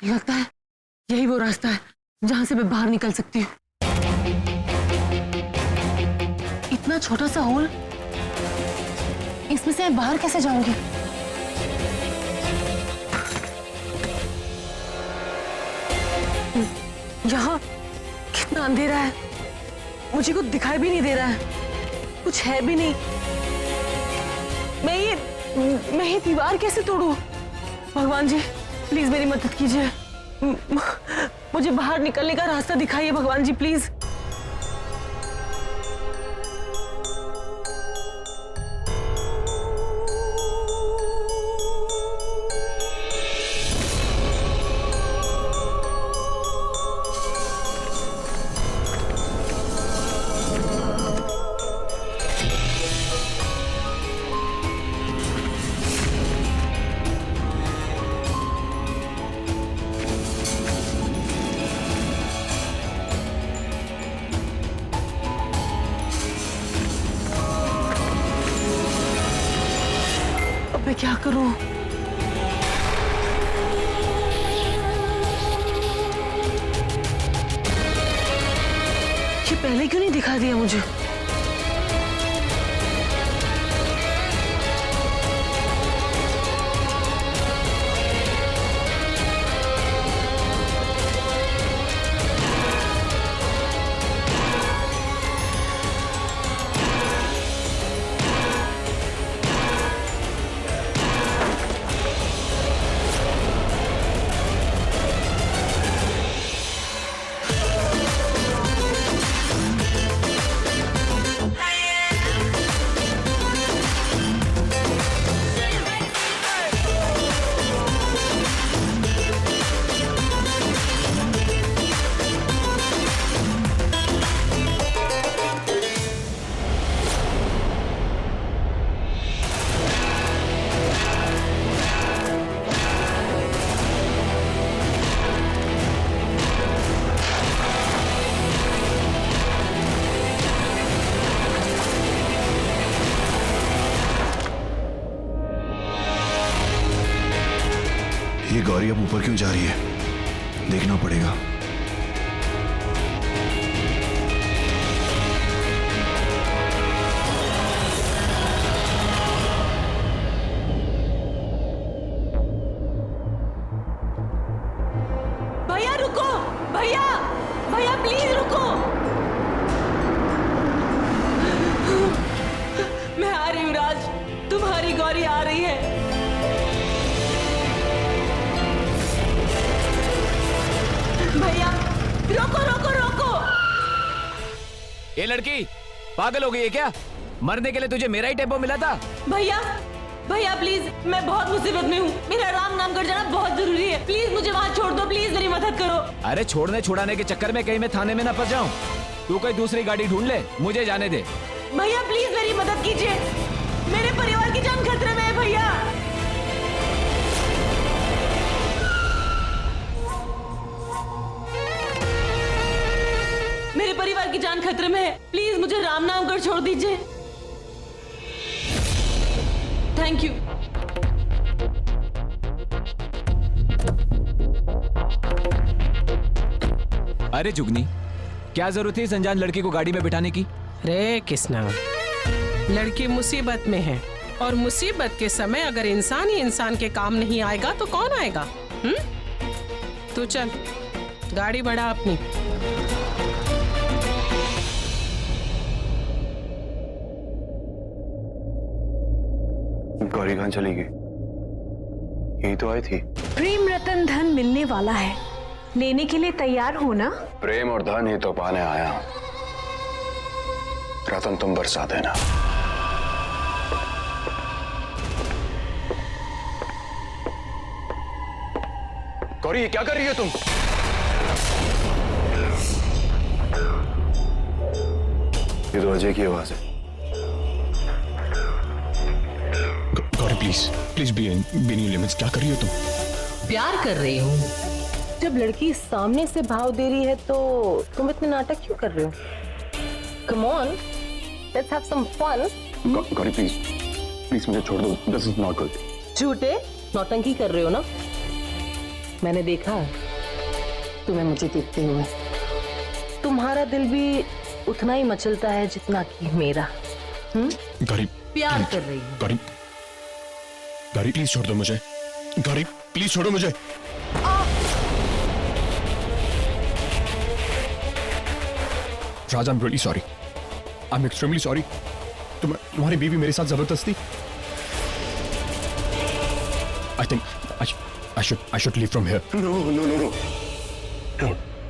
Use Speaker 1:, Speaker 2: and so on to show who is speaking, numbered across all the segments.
Speaker 1: लगता है यही वो रास्ता है जहां से मैं बाहर निकल सकती हूँ। इतना छोटा सा होल, इसमें से मैं बाहर कैसे जाऊंगी? यहाँ कितना अंधेरा है, मुझे कुछ दिखाई भी नहीं दे रहा है, कुछ है भी नहीं। मैं ये दीवार कैसे तोड़ूं? भगवान जी प्लीज मेरी मदद कीजिए, मुझे बाहर निकलने का रास्ता दिखाइए भगवान जी प्लीज। मैं क्या करूं? ये पहले क्यों नहीं दिखा दिया मुझे?
Speaker 2: ये गौरी अब ऊपर क्यों जा रही है? देखना पड़ेगा।
Speaker 1: भैया रुको, भैया भैया प्लीज रुको। मैं आ रही हूँ राज, तुम्हारी गौरी आ रही है। भैया रोको रोको रोको।
Speaker 3: ये लड़की पागल हो गई है क्या? मरने के लिए तुझे मेरा ही टेम्पो मिला था।
Speaker 1: भैया भैया प्लीज, मैं बहुत मुसीबत में हूँ, मेरा राम नामगढ़ जाना बहुत जरूरी है, प्लीज मुझे वहाँ छोड़ दो, प्लीज मेरी मदद करो।
Speaker 3: अरे छोड़ने छुड़ाने के चक्कर में कहीं मैं थाने में ना फंस जाऊं। तू कोई दूसरी गाड़ी ढूंढ ले, मुझे जाने दे।
Speaker 1: भैया प्लीज मेरी मदद कीजिए, मेरे परिवार की जान खतरे में है भैया। मेरे परिवार की जान खतरे में है, प्लीज मुझे राम नामगढ़ छोड़ दीजिए। Thank you.
Speaker 3: अरे जुगनी, क्या जरूरत थी इस अनजान लड़की को गाड़ी में बिठाने की?
Speaker 4: रे कृष्णा, लड़की मुसीबत में है और मुसीबत के समय अगर इंसान ही इंसान के काम नहीं आएगा तो कौन आएगा? तू चल गाड़ी बढ़ा अपनी।
Speaker 2: गौरी कहाँ चली गई? यही तो आई थी।
Speaker 5: प्रेम रतन धन मिलने वाला है, लेने के लिए तैयार हो ना?
Speaker 2: प्रेम और धन ही तो पाने आया, रतन तुम बरसा देना। गौरी ये क्या कर रही हो तुम? ये तो अजय की आवाज है।
Speaker 6: Gauri please please be in limits. क्या कर रही हो तुम?
Speaker 1: प्यार कर रही हूँ। जब लड़की सामने से भाव दे रही है तो तुम इतने नाटक क्यों कर रहे हो? Come on, let's have some fun.
Speaker 2: Gauri please please मुझे छोड़ दो, दिस इज नॉट गुड।
Speaker 1: झूठे नौटंकी कर रहे हो ना? मैंने देखा तुम्हें मुझे देखते हुए। तुम्हारा दिल भी उतना ही मचलता है जितना कि मेरा।
Speaker 6: गौरी
Speaker 1: प्यार कर रही हूँ।
Speaker 6: गौरी, गौरी प्लीज छोड़ दो मुझे। गौरी प्लीज छोड़ो मुझे। Raj, I am really sorry, I am extremely sorry. तुम्हारी बीवी मेरे साथ जबरदस्ती। I think I should leave from here.
Speaker 2: No,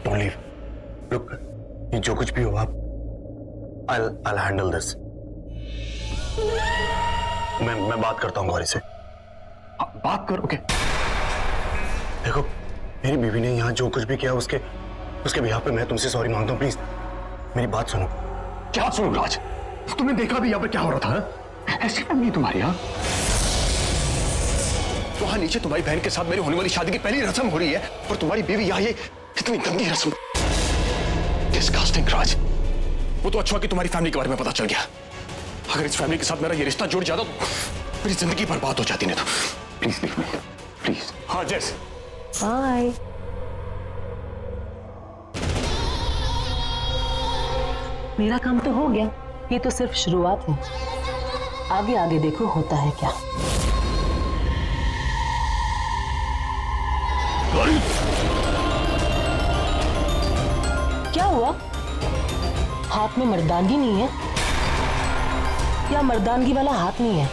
Speaker 2: don't leave. Look, ये जो कुछ भी हो आप, I'll handle this. मैं बात करता हूँ गौरी से। बात करोगे? देखो, मेरी बीवी ने यहाँ जो कुछ भी किया उसके बिहाफ पे मैं तुमसे सॉरी मांगता हूँ। प्लीज मेरी बात सुनो। क्या सुनो राज? तुमने देखा भी यहाँ पे क्या हो रहा था? ऐसी फैमिली तुम्हारी यहाँ। वहां नीचे तुम्हारी बहन के साथ मेरी होने वाली शादी की पहली रस्म हो रही है और तुम्हारी बीवी यहाँ ये इतनी गंदी रस्म। डिस्गस्टिंग राज। वो तो अच्छा कि तुम्हारी फैमिली के बारे में पता चल गया। अगर इस फैमिली के साथ मेरा ये रिश्ता जुड़ जाता तो मेरी जिंदगी बर्बाद हो जाती। नहीं तो प्लीज प्लीज। हाँ जेस।
Speaker 1: बाय। मेरा काम तो हो गया, ये तो सिर्फ शुरुआत है। आगे आगे देखो होता है क्या। क्या हुआ? हाथ में मर्दानगी नहीं है या मर्दानगी वाला हाथ नहीं है?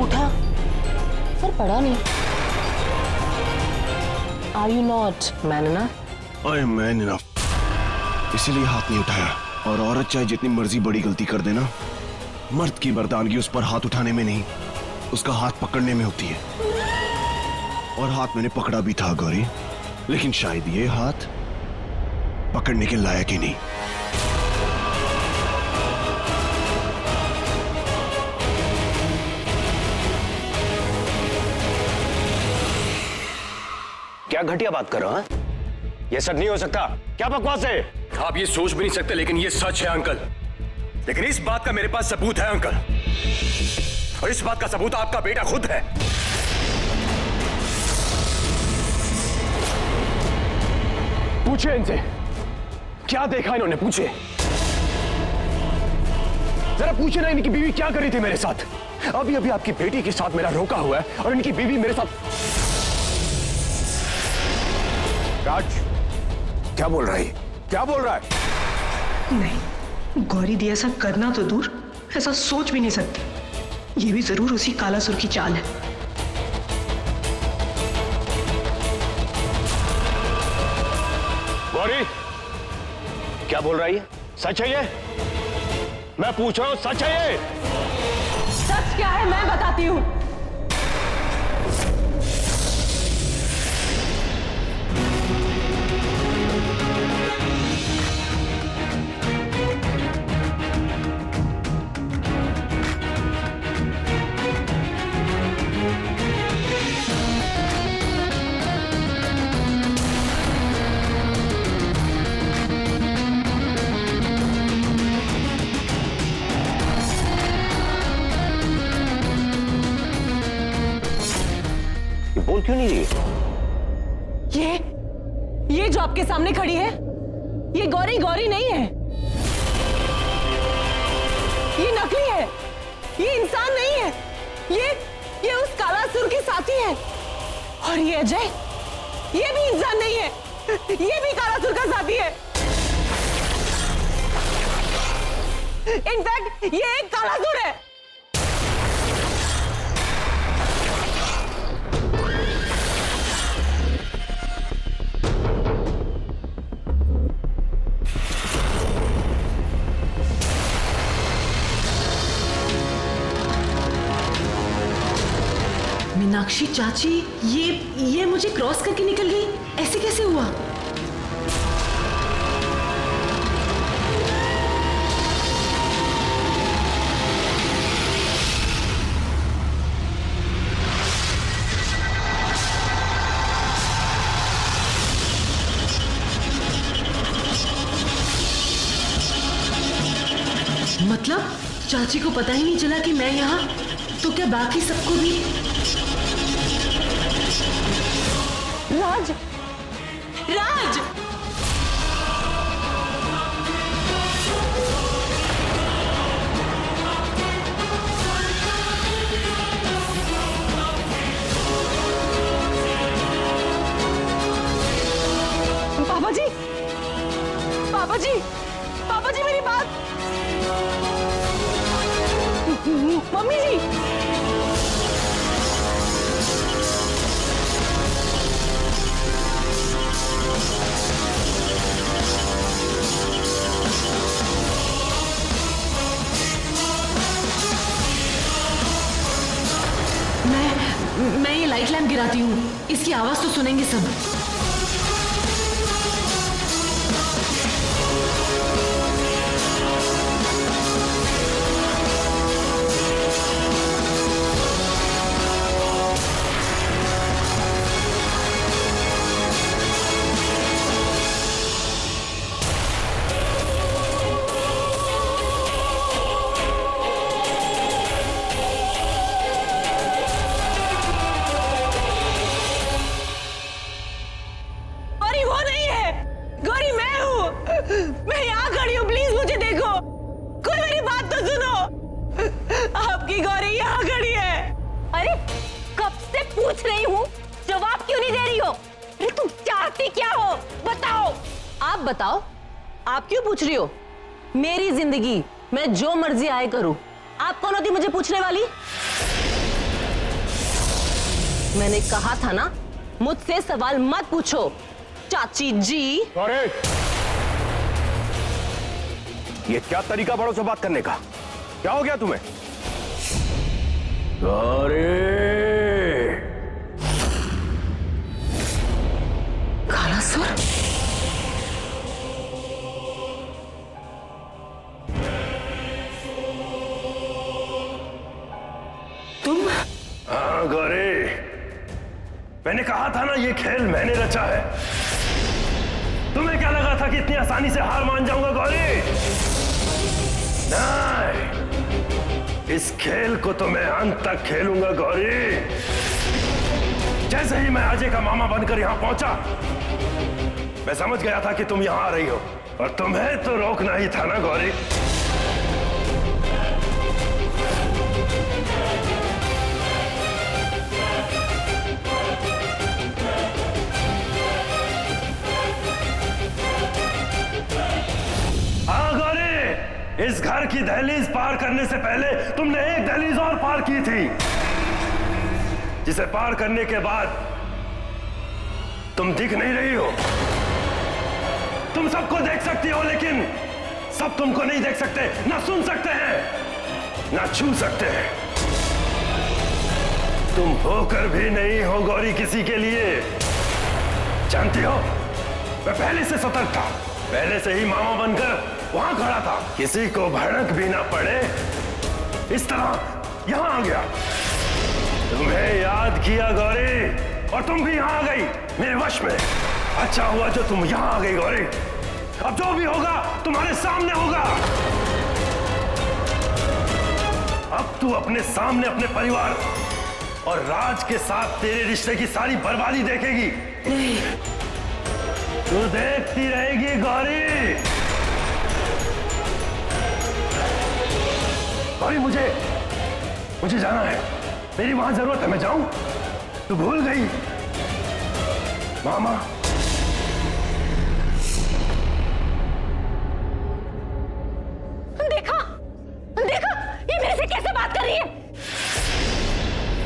Speaker 1: उठा पर पड़ा नहीं। Are you not man enough?
Speaker 2: I am man enough। इसीलिए हाथ नहीं उठाया। और औरत चाहे जितनी मर्जी बड़ी गलती कर देना, मर्द की मर्दानगी उस पर हाथ उठाने में नहीं, उसका हाथ पकड़ने में होती है। और हाथ मैंने पकड़ा भी था गौरी, लेकिन शायद ये हाथ पकड़ने के लायक ही नहीं।
Speaker 7: क्या घटिया बात कर रहा है? ये सच नहीं हो सकता। क्या बकवास है?
Speaker 6: आप ये सोच भी नहीं सकते, लेकिन ये सच है अंकल। लेकिन इस बात का मेरे पास सबूत है अंकल, और इस बात का सबूत आपका बेटा खुद है। पूछे इनसे क्या देखा इन्होंने, पूछे जरा, पूछे ना इनकी बीवी क्या करी थी मेरे साथ। अभी अभी आपकी बेटी के साथ मेरा रोका हुआ है और इनकी बीवी मेरे साथ। राज क्या बोल रहा है? क्या बोल रहा है?
Speaker 8: नहीं, गौरी दी ऐसा करना तो दूर, ऐसा सोच भी नहीं सकती। ये भी जरूर उसी कालासुर की चाल है।
Speaker 7: गौरी क्या बोल रही है? सच है ये? मैं पूछ रहा हूं, सच है ये?
Speaker 1: सच क्या है मैं बताती हूँ।
Speaker 7: बोल क्यों नहीं रही?
Speaker 1: ये जो आपके सामने खड़ी है, ये गौरी नहीं है। ये नकली है, ये इंसान नहीं है। ये उस कालासुर की साथी है। और ये अजय, ये भी इंसान नहीं है, ये भी कालासुर का साथी है। इनफैक्ट ये एक कालासुर है।
Speaker 8: मीनाक्षी चाची, ये मुझे क्रॉस करके निकल गई, ऐसे कैसे हुआ? मतलब चाची को पता ही नहीं चला कि मैं यहाँ, तो क्या बाकी सबको भी?
Speaker 1: राज, राज, पापा जी, पापा जी, पापा जी मेरी बात, मम्मी जी,
Speaker 9: मैं ये लाइट लैम्प गिराती हूँ, इसकी आवाज तो सुनेंगे सब।
Speaker 1: मैं यहाँ खड़ी हूँ, प्लीज मुझे देखो, कोई मेरी बात तो सुनो। आपकी गौरी यहाँ खड़ी है।
Speaker 10: अरे कब से पूछ रही हूँ, जवाब क्यों नहीं दे रही हो? अरे तुम चाहती क्या हो, बताओ।
Speaker 1: आप बताओ, आप क्यों पूछ रही हो? मेरी जिंदगी, मैं जो मर्जी आए करूं। आप कौन होती मुझे पूछने वाली? मैंने कहा था ना, मुझसे सवाल मत पूछो चाची जी।
Speaker 7: अरे ये क्या तरीका बड़ों से बात करने का? क्या हो गया तुम्हें? अरे
Speaker 9: काला सुर, तुम?
Speaker 7: हाँ गौरी, मैंने कहा था ना ये खेल मैंने रचा है। तुम्हें क्या लगा था कि इतनी आसानी से हार मान जाऊंगा गौरी? नहीं, इस खेल को तो मैं अंत तक खेलूंगा गौरी। जैसे ही मैं अजय का मामा बनकर यहां पहुंचा, मैं समझ गया था कि तुम यहां आ रही हो, और तुम्हें तो रोकना ही था ना गौरी। इस घर की दहलीज पार करने से पहले तुमने एक दहलीज और पार की थी, जिसे पार करने के बाद तुम दिख नहीं रही हो। तुम सबको देख सकती हो, लेकिन सब तुमको नहीं देख सकते, ना सुन सकते हैं, ना छू सकते हैं। तुम होकर भी नहीं हो गौरी किसी के लिए। जानती हो, मैं पहले से सतर्क था, पहले से ही मामा बनकर वहां खड़ा था। किसी को भड़क भी ना पड़े, इस तरह यहां आ गया। तुम्हें याद किया गौरी, और तुम भी यहां आ गई मेरे वश में। अच्छा हुआ जो तुम यहां आ गई गौरी। अब जो भी होगा तुम्हारे सामने होगा। अब तू अपने सामने अपने परिवार और राज के साथ तेरे रिश्ते की सारी बर्बादी देखेगी।
Speaker 9: नहीं,
Speaker 7: तू देखती रहेगी गौरी। गौरी, मुझे जाना है, मेरी वहां जरूरत है, मैं जाऊं? तू भूल गई मामा?
Speaker 10: देखा, देखा, ये मेरे से कैसे बात कर रही है?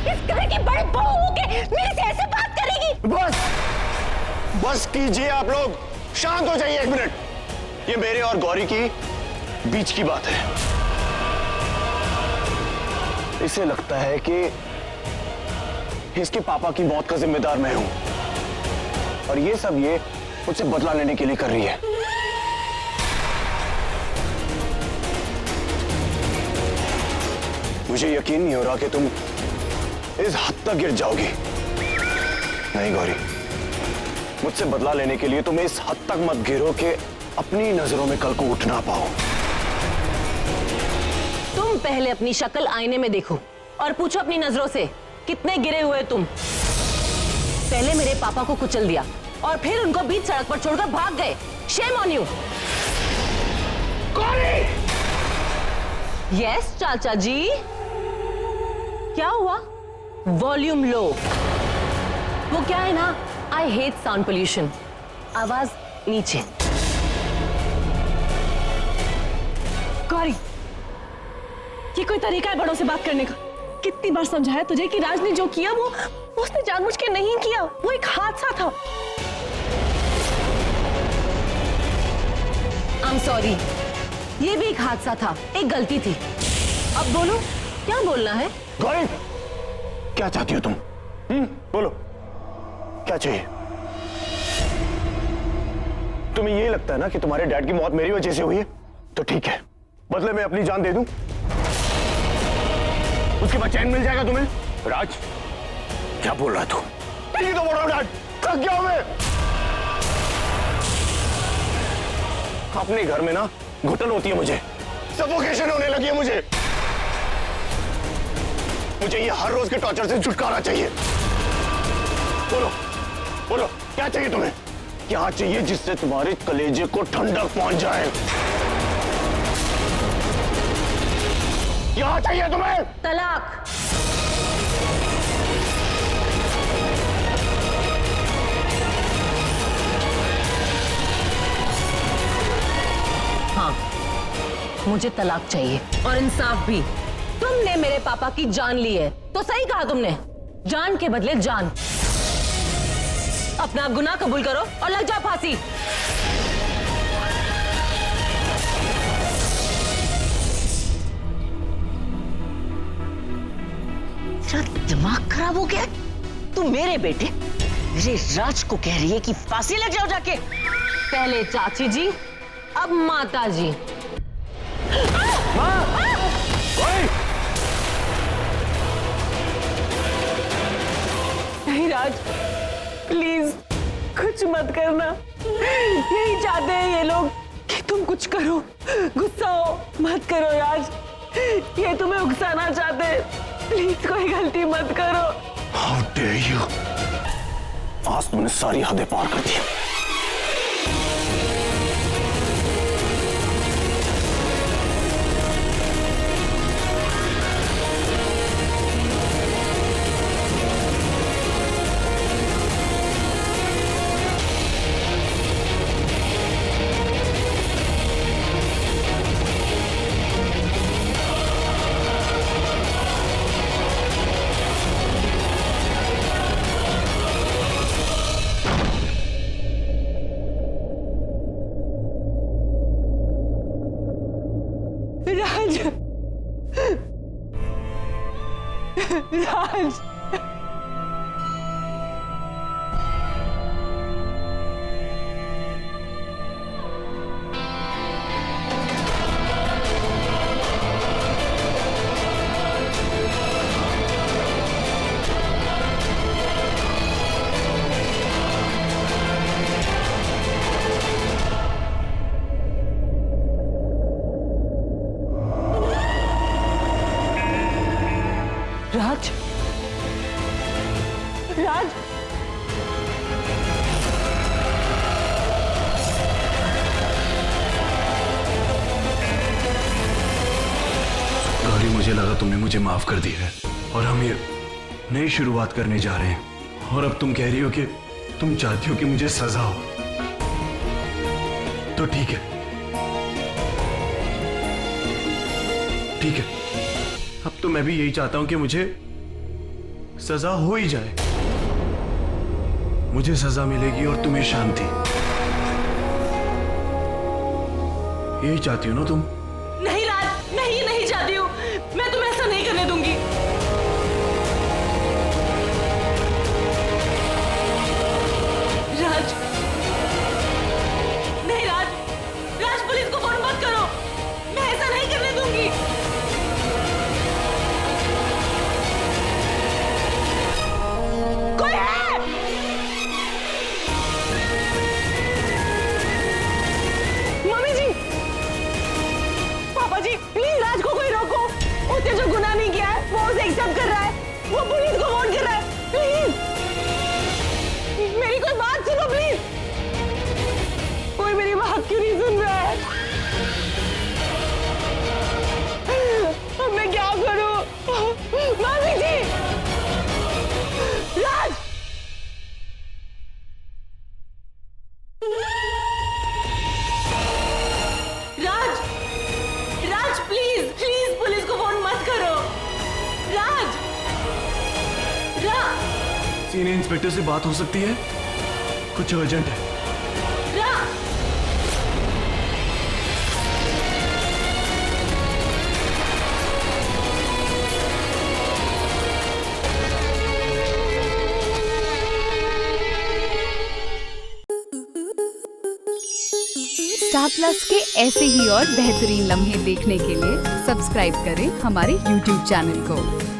Speaker 10: इस घर की बड़ी बहू होके मेरे से ऐसे बात करेगी?
Speaker 2: बस कीजिए आप लोग, शांत हो जाइए एक मिनट। ये मेरे और गौरी की बीच की बात है। इसे लगता है कि इसके पापा की मौत का जिम्मेदार मैं हूं, और ये सब ये मुझसे बदला लेने के लिए कर रही है। मुझे यकीन नहीं हो रहा कि तुम इस हद तक गिर जाओगी। नहीं गौरी, मुझसे बदला लेने के लिए तुम इस हद तक मत गिरो कि अपनी नजरों में कल को उठ ना पाओ।
Speaker 1: तुम पहले अपनी शक्ल आईने में देखो और पूछो अपनी नजरों से, कितने गिरे हुए तुम।
Speaker 10: पहले मेरे पापा को कुचल दिया और फिर उनको बीच सड़क पर छोड़कर भाग गए। Shame on you. यस चाचा जी। क्या हुआ? Volume low. वो क्या है ना, आई हेट साउंड पोल्यूशन। आवाज नीचे।
Speaker 1: गौरी, ये कोई तरीका है बड़ों से बात करने का? कितनी बार समझाया तुझे कि राज ने जो किया वो उसने जानबूझ के नहीं किया, वो एक हादसा था।
Speaker 10: I'm sorry, ये भी एक हादसा था, एक गलती थी। अब बोलो, क्या बोलना है?
Speaker 7: गौरी, क्या चाहती हो तुम? बोलो, क्या चाहिए? तुम्हें ये लगता है ना कि तुम्हारे डैड की मौत मेरी वजह से हुई है? तो ठीक है, बदले में अपनी जान दे दूं, उसके बाद चैन मिल जाएगा तुम्हें। राज, क्या बोल रहा है तू? ठीक तो बोल रहा हूं डैड, थक गया हूं मैं। अपने घर में ना घुटन होती है मुझे, सफोकेशन होने लगी है मुझे ये हर रोज के टॉर्चर से छुटकारा चाहिए। बोलो बोलो, क्या चाहिए तुम्हें? क्या चाहिए जिससे तुम्हारे कलेजे को ठंडक पहुंच जाए? क्या चाहिए तुम्हें?
Speaker 10: तलाक। हाँ, मुझे तलाक चाहिए और इंसाफ भी। तुमने मेरे पापा की जान ली है, तो सही कहा तुमने, जान के बदले जान। अपना गुनाह कबूल करो और लग जाओ फांसी। दिमाग खराब हो गया? तू मेरे बेटे, मेरे राज को कह रही है कि फांसी लग जाओ जाके। पहले चाची जी, अब माता जी।
Speaker 1: नहीं राज, प्लीज कुछ मत करना। यही चाहते हैं ये लोग कि तुम कुछ करो। गुस्सा हो मत करो राज, ये तुम्हें उकसाना चाहते हैं। प्लीज कोई गलती मत करो।
Speaker 7: How dare you? आज तुमने सारी हदें पार कर दी।
Speaker 1: राज, राज, राज, राज,
Speaker 2: गौरी, मुझे लगा तुमने मुझे माफ कर दिया है और हम ये नई शुरुआत करने जा रहे हैं। और अब तुम कह रही हो कि तुम चाहती हो कि मुझे सजा हो। तो ठीक है, ठीक है, अब तो मैं भी यही चाहता हूं कि मुझे सजा हो ही जाए। मुझे सजा मिलेगी और तुम्हें शांति। यही चाहती हो ना तुम?
Speaker 1: नहीं राज, नहीं चाहती हूँ। मैं तुम्हें ऐसा नहीं करने दूंगी। राज, नहीं राज, राज पुलिस को फोन मत करो। मैं ऐसा नहीं करने दूंगी। कोई है? मम्मी जी, पापा जी, प्लीज राज को कोई रोको। उसने जो गुनाह नहीं किया है वो उसे एक्सेप्ट कर रहा है। वो पुलिस को फोन कर रहा है। प्लीज
Speaker 2: सीनियर इंस्पेक्टर से बात हो सकती है? कुछ अर्जेंट है।
Speaker 11: स्टार प्लस के ऐसे ही और बेहतरीन लम्हे देखने के लिए सब्सक्राइब करें हमारे YouTube चैनल को।